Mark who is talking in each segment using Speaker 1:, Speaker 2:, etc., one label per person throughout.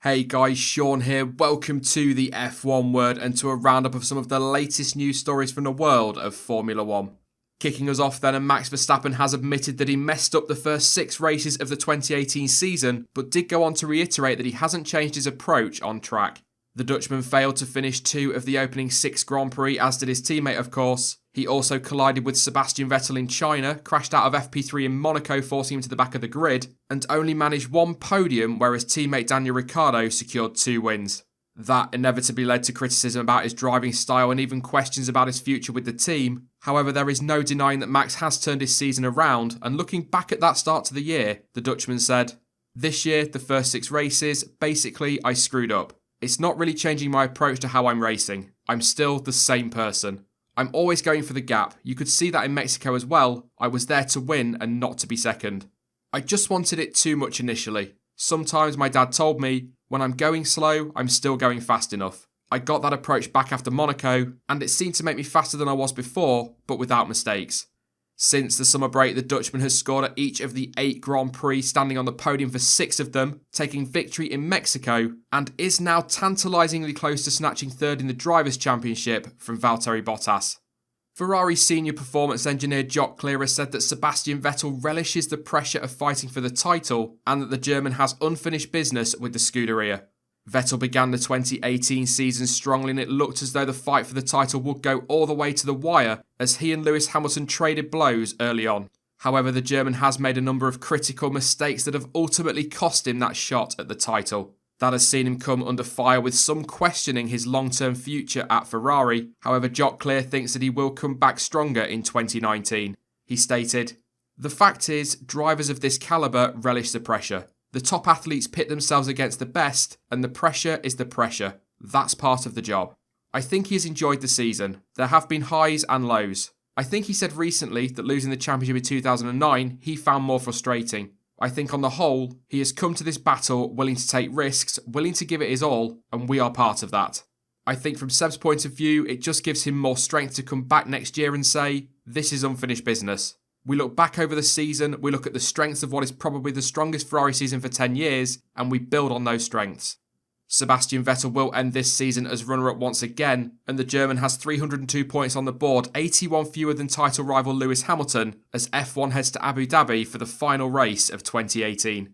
Speaker 1: Hey guys, Sean here. Welcome to the F1 Word and to a roundup of some of the latest news stories from the world of Formula 1. Kicking us off then, and Max Verstappen has admitted that he messed up the first 6 races of the 2018 season, but did go on to reiterate that he hasn't changed his approach on track. The Dutchman failed to finish 2 of the opening 6 Grand Prix, as did his teammate of course. He also collided with Sebastian Vettel in China, crashed out of FP3 in Monaco forcing him to the back of the grid, and only managed 1 podium where his teammate Daniel Ricciardo secured 2 wins. That inevitably led to criticism about his driving style and even questions about his future with the team. However, there is no denying that Max has turned his season around, and looking back at that start to the year, the Dutchman said, "This year, the first 6 races, basically I screwed up. It's not really changing my approach to how I'm racing. I'm still the same person. I'm always going for the gap. You could see that in Mexico as well. I was there to win and not to be second. I just wanted it too much initially. Sometimes my dad told me, when I'm going slow, I'm still going fast enough. I got that approach back after Monaco, and it seemed to make me faster than I was before, but without mistakes." Since the summer break, the Dutchman has scored at each of the 8 Grand Prix, standing on the podium for 6 of them, taking victory in Mexico, and is now tantalisingly close to snatching 3rd in the Drivers' Championship from Valtteri Bottas. Ferrari senior performance engineer Jock Clear has said that Sebastian Vettel relishes the pressure of fighting for the title and that the German has unfinished business with the Scuderia. Vettel began the 2018 season strongly, and it looked as though the fight for the title would go all the way to the wire as he and Lewis Hamilton traded blows early on. However, the German has made a number of critical mistakes that have ultimately cost him that shot at the title. That has seen him come under fire, with some questioning his long-term future at Ferrari. However, Jock Clear thinks that he will come back stronger in 2019. He stated, "The fact is, drivers of this calibre relish the pressure. The top athletes pit themselves against the best, and the pressure is the pressure. That's part of the job. I think he has enjoyed the season. There have been highs and lows. I think he said recently that losing the championship in 2009 he found more frustrating. I think on the whole, he has come to this battle willing to take risks, willing to give it his all, and we are part of that. I think from Seb's point of view, it just gives him more strength to come back next year and say, this is unfinished business. We look back over the season, we look at the strengths of what is probably the strongest Ferrari season for 10 years, and we build on those strengths." Sebastian Vettel will end this season as runner-up once again, and the German has 302 points on the board, 81 fewer than title rival Lewis Hamilton, as F1 heads to Abu Dhabi for the final race of 2018.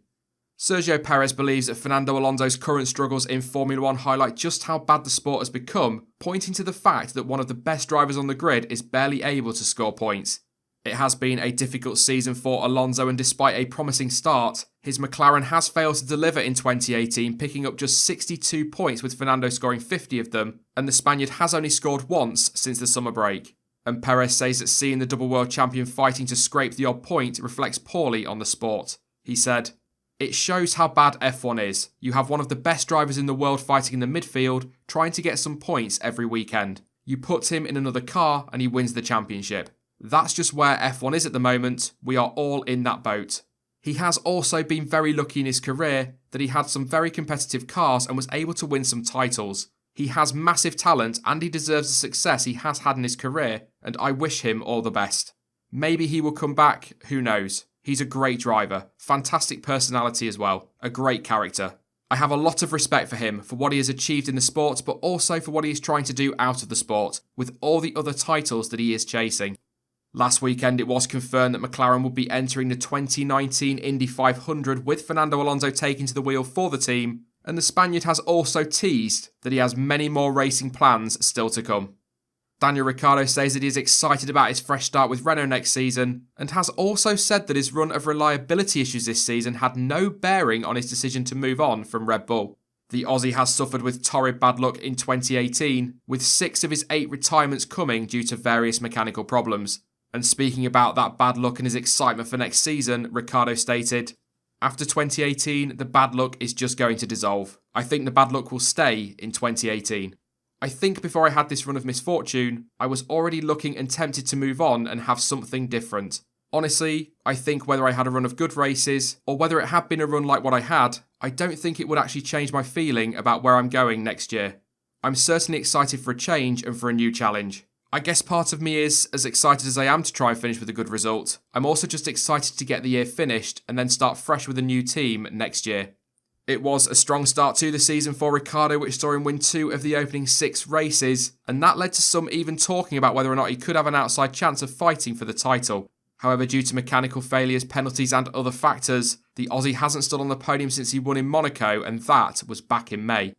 Speaker 1: Sergio Perez believes that Fernando Alonso's current struggles in Formula 1 highlight just how bad the sport has become, pointing to the fact that one of the best drivers on the grid is barely able to score points. It has been a difficult season for Alonso, and despite a promising start, his McLaren has failed to deliver in 2018, picking up just 62 points with Fernando scoring 50 of them, and the Spaniard has only scored once since the summer break. And Perez says that seeing the double world champion fighting to scrape the odd point reflects poorly on the sport. He said, "It shows how bad F1 is. You have one of the best drivers in the world fighting in the midfield, trying to get some points every weekend. You put him in another car and he wins the championship. That's just where F1 is at the moment. We are all in that boat." He has also been very lucky in his career that he had some very competitive cars and was able to win some titles. He has massive talent and he deserves the success he has had in his career, and I wish him all the best. Maybe he will come back, who knows. He's a great driver, fantastic personality as well, a great character. I have a lot of respect for him, for what he has achieved in the sport, but also for what he is trying to do out of the sport, with all the other titles that he is chasing. Last weekend, it was confirmed that McLaren would be entering the 2019 Indy 500 with Fernando Alonso taking to the wheel for the team, and the Spaniard has also teased that he has many more racing plans still to come. Daniel Ricciardo says that he is excited about his fresh start with Renault next season, and has also said that his run of reliability issues this season had no bearing on his decision to move on from Red Bull. The Aussie has suffered with torrid bad luck in 2018, with 6 of his 8 retirements coming due to various mechanical problems. And speaking about that bad luck and his excitement for next season, Ricciardo stated, "After 2018, the bad luck is just going to dissolve. I think the bad luck will stay in 2018. I think before I had this run of misfortune, I was already looking and tempted to move on and have something different. Honestly, I think whether I had a run of good races, or whether it had been a run like what I had, I don't think it would actually change my feeling about where I'm going next year. I'm certainly excited for a change and for a new challenge. I guess part of me is, as excited as I am to try and finish with a good result, I'm also just excited to get the year finished and then start fresh with a new team next year." It was a strong start to the season for Ricciardo, which saw him win 2 of the opening 6 races, and that led to some even talking about whether or not he could have an outside chance of fighting for the title. However, due to mechanical failures, penalties and other factors, the Aussie hasn't stood on the podium since he won in Monaco, and that was back in May.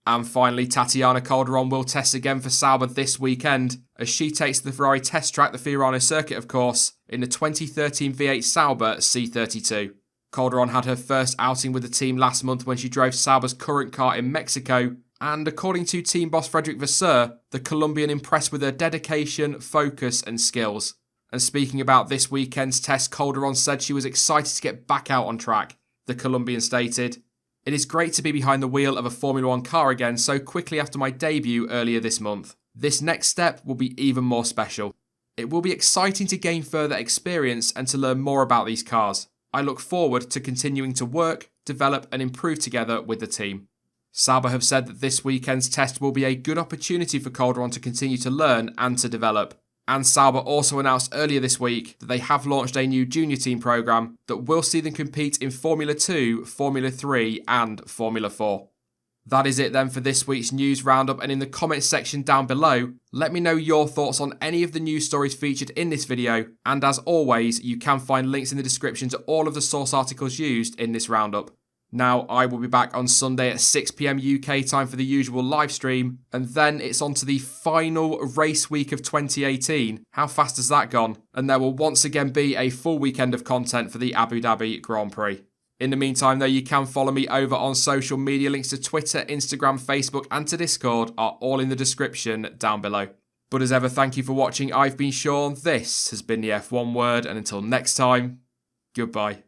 Speaker 1: And finally, Tatiana Calderon will test again for Sauber this weekend, as she takes the Ferrari test track, the Fiorano circuit of course, in the 2013 V8 Sauber C32. Calderon had her first outing with the team last month when she drove Sauber's current car in Mexico, and according to team boss Frederic Vasseur, the Colombian impressed with her dedication, focus and skills. And speaking about this weekend's test, Calderon said she was excited to get back out on track. The Colombian stated, "It is great to be behind the wheel of a Formula 1 car again so quickly after my debut earlier this month. This next step will be even more special. It will be exciting to gain further experience and to learn more about these cars. I look forward to continuing to work, develop and improve together with the team." Sauber have said that this weekend's test will be a good opportunity for Calderon to continue to learn and to develop. And Sauber also announced earlier this week that they have launched a new junior team programme that will see them compete in Formula 2, Formula 3 and Formula 4. That is it then for this week's news roundup, and in the comments section down below, let me know your thoughts on any of the news stories featured in this video, and as always, you can find links in the description to all of the source articles used in this roundup. Now, I will be back on Sunday at 6 PM UK time for the usual live stream, and then it's on to the final race week of 2018. How fast has that gone? And there will once again be a full weekend of content for the Abu Dhabi Grand Prix. In the meantime though, you can follow me over on social media. Links to Twitter, Instagram, Facebook and to Discord are all in the description down below. But as ever, thank you for watching. I've been Sean, this has been the F1 Word, and until next time, goodbye.